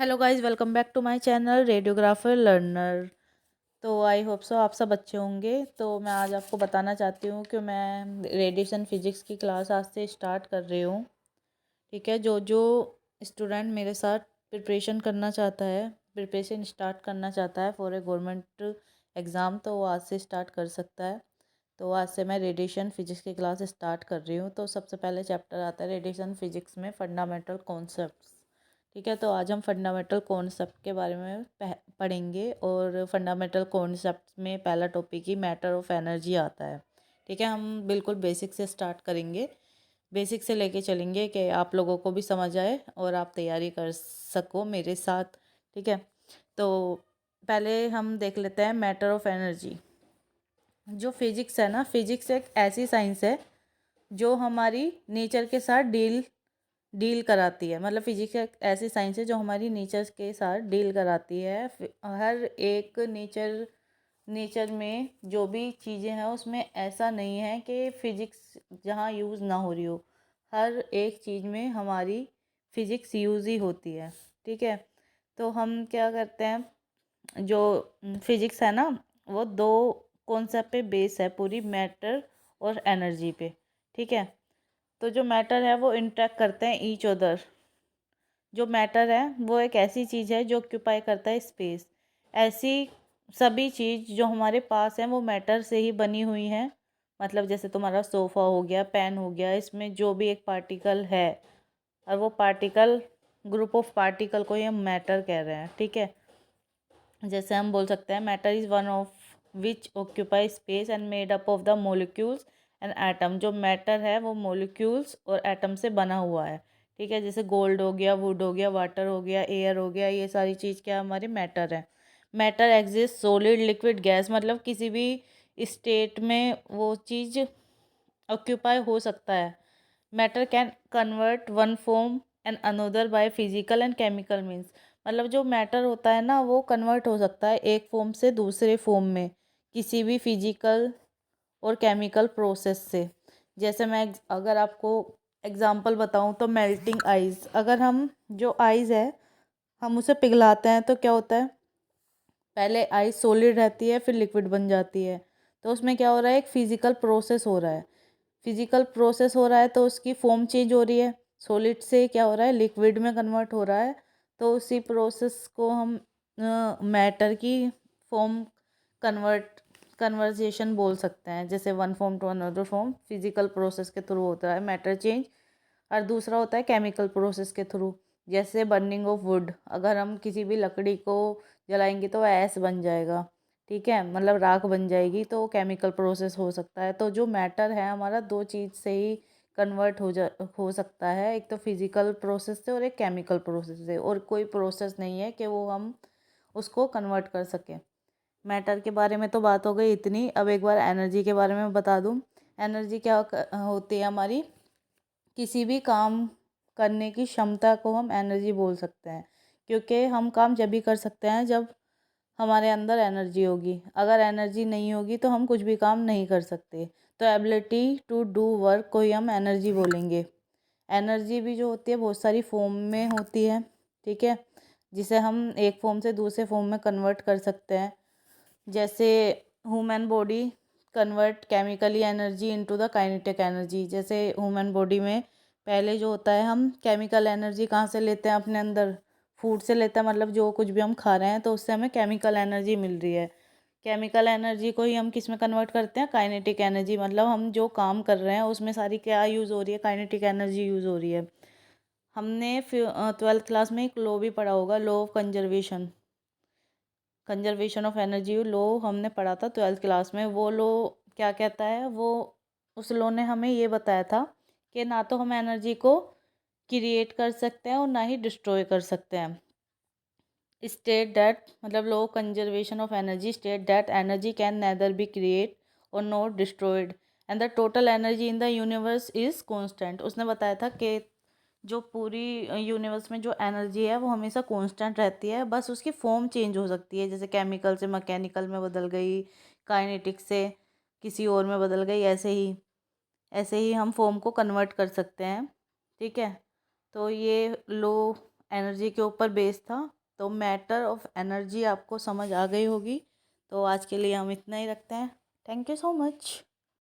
Hello guys, welcome back to my channel radiographer learner. तो I hope so आप सब अच्छे होंगे। तो मैं आज आपको बताना चाहती हूँ कि मैं रेडिएशन फिजिक्स की क्लास आज से स्टार्ट कर रही हूँ। ठीक है, जो जो स्टूडेंट मेरे साथ प्रिपरेशन स्टार्ट करना चाहता है फॉर ए गवर्नमेंट एग्ज़ाम, तो वो आज से स्टार्ट कर सकता है। तो आज से मैं रेडिएशन फिजिक्स की क्लास स्टार्ट कर रही हूँ। तो सबसे पहले चैप्टर आता है रेडिएशन फिजिक्स में फंडामेंटल कॉन्सेप्ट्स। ठीक है, तो आज हम फंडामेंटल कॉन्सेप्ट के बारे में पढ़ेंगे। और फंडामेंटल कॉन्सेप्ट में पहला topic he matter of energy आता है। ठीक है, हम बिल्कुल बेसिक से स्टार्ट करेंगे, बेसिक से लेके चलेंगे कि आप लोगों को भी समझ आए और आप तैयारी कर सको मेरे साथ। ठीक है, तो पहले हम देख लेते हैं मैटर ऑफ एनर्जी। जो फिजिक्स है ना, फिजिक्स एक ऐसी साइंस है जो हमारी नेचर के साथ डील कराती है। मतलब फिजिक्स एक ऐसी साइंस है जो हमारी नेचर के साथ डील कराती है। हर एक नेचर में जो भी चीज़ें हैं उसमें ऐसा नहीं है कि फिजिक्स जहाँ यूज़ ना हो रही हो। हर एक चीज़ में हमारी फिजिक्स यूज़ ही होती है। ठीक है, तो हम क्या करते हैं, जो फिजिक्स है ना, वो दो कॉन्सेप्ट पे बेस है, पूरी मैटर और एनर्जी पे। ठीक है, तो जो मैटर है वो इंटरेक्ट करते हैं ईच अदर। जो मैटर है वो एक ऐसी चीज़ है जो ऑक्यूपाई करता है स्पेस। ऐसी सभी चीज़ जो हमारे पास हैं वो मैटर से ही बनी हुई हैं। मतलब जैसे तुम्हारा सोफ़ा हो गया, पेन हो गया, इसमें जो भी एक पार्टिकल है और वो पार्टिकल, ग्रुप ऑफ पार्टिकल को ही हम मैटर कह रहे हैं। ठीक है, जैसे हम बोल सकते हैं matter is one of which occupy space and made up of the molecules and atom. जो मैटर है वो मोलिक्यूल्स और एटम से बना हुआ है। ठीक है, जैसे गोल्ड हो गया, वुड हो गया, वाटर हो गया, एयर हो गया, ये सारी चीज़ क्या हमारी मैटर है। Matter exist solid liquid gas, मतलब किसी भी स्टेट में वो चीज़ ऑक्यूपाई हो सकता है। Matter can convert one form and another by physical and chemical means. मतलब जो मैटर होता है ना वो कन्वर्ट हो सकता है एक फॉर्म से दूसरे फॉर्म में किसी भी फिजिकल और केमिकल प्रोसेस से। जैसे मैं अगर आपको एग्जांपल बताऊं तो मेल्टिंग आइस। अगर हम जो आइस है हम उसे पिघलाते हैं तो क्या होता है, पहले आइस सॉलिड रहती है फिर लिक्विड बन जाती है। तो उसमें क्या हो रहा है, एक फिजिकल प्रोसेस हो रहा है। फिजिकल प्रोसेस हो रहा है तो उसकी फॉर्म चेंज हो रही है, सॉलिड से क्या हो रहा है, लिक्विड में कन्वर्ट हो रहा है। तो उसी प्रोसेस को हम मैटर की फॉर्म कन्वर्ट कन्वर्जेशन बोल सकते हैं। जैसे one form to another form physical process के थ्रू होता है मैटर चेंज। और दूसरा होता है केमिकल प्रोसेस के थ्रू। जैसे बर्निंग ऑफ वुड, अगर हम किसी भी लकड़ी को जलाएंगे तो ऐश बन जाएगा। ठीक है, मतलब राख बन जाएगी, तो केमिकल प्रोसेस हो सकता है। तो जो मैटर है हमारा दो चीज़ से ही कन्वर्ट हो सकता है, एक तो फिजिकल प्रोसेस से और एक केमिकल प्रोसेस से। और कोई प्रोसेस नहीं है कि वो हम उसको कन्वर्ट कर सकें। मैटर के बारे में तो बात हो गई इतनी। अब एक बार एनर्जी के बारे में बता दूं। एनर्जी क्या होती है हमारी, किसी भी काम करने की क्षमता को हम एनर्जी बोल सकते हैं। क्योंकि हम काम जब भी कर सकते हैं जब हमारे अंदर एनर्जी होगी। अगर एनर्जी नहीं होगी तो हम कुछ भी काम नहीं कर सकते। तो एबिलिटी टू डू वर्क को ही हम एनर्जी बोलेंगे। एनर्जी भी जो होती है बहुत सारी फॉर्म में होती है। ठीक है, जिसे हम एक फॉर्म से दूसरे फॉर्म में कन्वर्ट कर सकते हैं। जैसे human body convert chemically energy into the kinetic energy. जैसे ह्यूमन बॉडी में पहले जो होता है, हम केमिकल एनर्जी कहाँ से लेते हैं, अपने अंदर फूड से लेते हैं। मतलब जो कुछ भी हम खा रहे हैं तो उससे हमें केमिकल एनर्जी मिल रही है। केमिकल एनर्जी को ही हम किस में कन्वर्ट करते हैं, काइनेटिक एनर्जी। मतलब हम जो काम कर रहे हैं उसमें सारी क्या यूज़ हो रही है, काइनेटिक एनर्जी यूज़ हो रही है। हमने फिर 12th क्लास में एक लॉ भी पढ़ा होगा, law of conservation of energy law हमने पढ़ा था 12th क्लास में। वो लॉ क्या कहता है, वो उस लॉ ने हमें ये बताया था कि ना तो हम एनर्जी को क्रिएट कर सकते हैं और ना ही डिस्ट्रॉय कर सकते हैं। स्टेट दैट, मतलब law conservation of energy state that energy can neither be create और not destroyed and the total energy in the universe is constant. उसने बताया था कि जो पूरी यूनिवर्स में जो एनर्जी है वो हमेशा कांस्टेंट रहती है, बस उसकी फॉर्म चेंज हो सकती है। जैसे केमिकल से मैकेनिकल में बदल गई, काइनेटिक से किसी और में बदल गई, ऐसे ही हम फॉर्म को कन्वर्ट कर सकते हैं। ठीक है, तो ये लो एनर्जी के ऊपर बेस था। तो मैटर ऑफ एनर्जी आपको समझ आ गई होगी। तो आज के लिए हम इतना ही रखते हैं। Thank you so much.